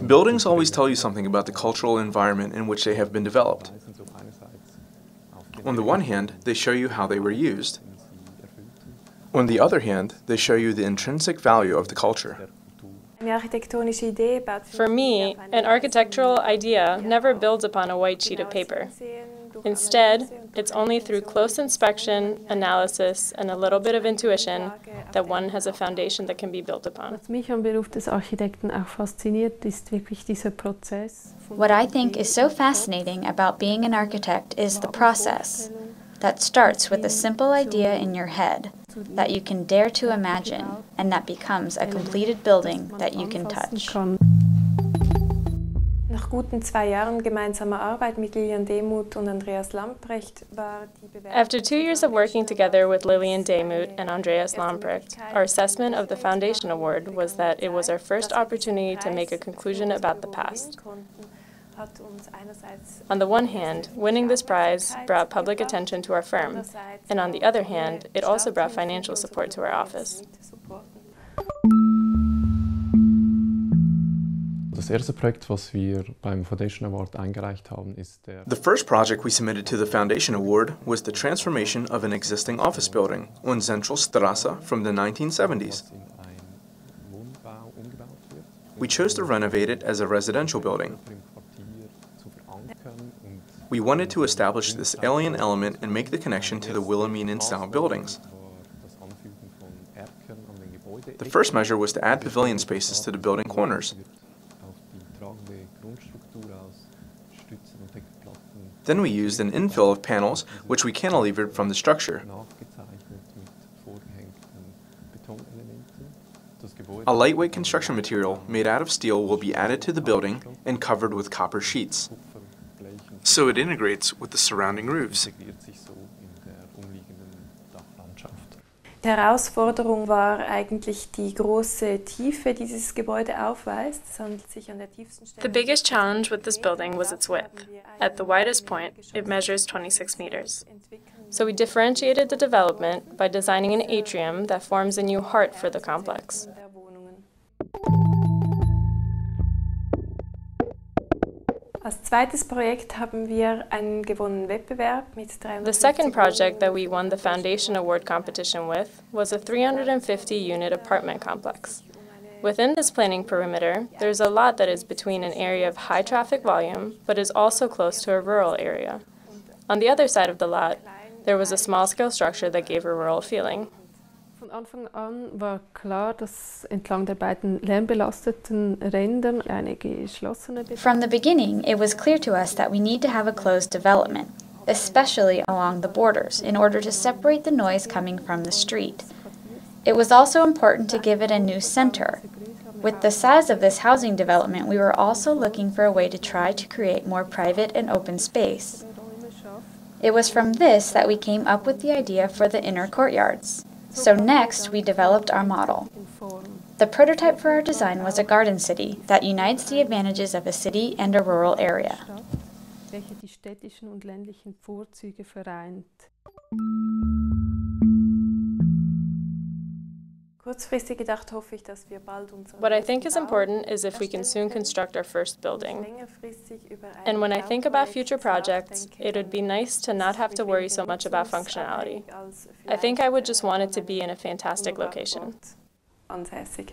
Buildings always tell you something about the cultural environment in which they have been developed. On the one hand, they show you how they were used. On the other hand, they show you the intrinsic value of the culture. For me, an architectural idea never builds upon a white sheet of paper. Instead, it's only through close inspection, analysis, and a little bit of intuition that one has a foundation that can be built upon. Was mich am Beruf des Architekten auch fasziniert, ist wirklich dieser Prozess. What I think is so fascinating about being an architect is the process that starts with a simple idea in your head that you can dare to imagine and that becomes a completed building that you can touch. Nach guten 2 Jahren gemeinsamer Arbeit mit Demuth und Andreas Lamprecht war die Bewerbung. After 2 years of working together with Demuth and Andreas Lamprecht, our assessment of the Foundation Award was that it was our first opportunity to make a conclusion about the past. On the one hand, winning this prize brought public attention to our firm, and on the other hand, it also brought financial support to our office. The first project we submitted to the Foundation Award was the transformation of an existing office building on Zentralstrasse from the 1970s. We chose to renovate it as a residential building. We wanted to establish this alien element and make the connection to the Wilhelminian-style buildings. The first measure was to add pavilion spaces to the building corners. Then we used an infill of panels, which we cantilevered from the structure. A lightweight construction material made out of steel will be added to the building and covered with copper sheets, so it integrates with the surrounding roofs. Die Herausforderung war eigentlich die große Tiefe, die dieses Gebäude aufweist. Es handelt sich an der tiefsten Stelle. The biggest challenge with this building was its width. At the widest point, it measures 26 meters. So we differentiated the development by designing an atrium that forms a new heart for the complex. Als zweites Projekt haben wir einen gewonnenen Wettbewerb mit 350. The second project that we won the Foundation Award competition with was a 350-unit apartment complex. Within this planning perimeter, there's a lot that is between an area of high traffic volume, but is also close to a rural area. On the other side of the lot, there was a small-scale structure that gave a rural feeling. Von Anfang an war klar, dass entlang der beiden lärmbelasteten Rändern eine geschlossene From the beginning, it was clear to us that we need to have a closed development, especially along the borders, in order to separate the noise coming from the street. It was also important to give it a new center. With the size of this housing development, we were also looking for a way to try to create more private and open space. It was from this that we came up with the idea for the inner courtyards. So next, we developed our model. The prototype for our design was a garden city that unites the advantages of a city and a rural area. welche die städtischen und ländlichen Vorzüge vereint. Kurzfristig gedacht hoffe ich, dass wir bald unsere What I think is important is if we can soon construct our first building. And when I think about future projects, it would be nice to not have to worry so much about functionality. I think I would just want it to be in a fantastic location. Ansässig.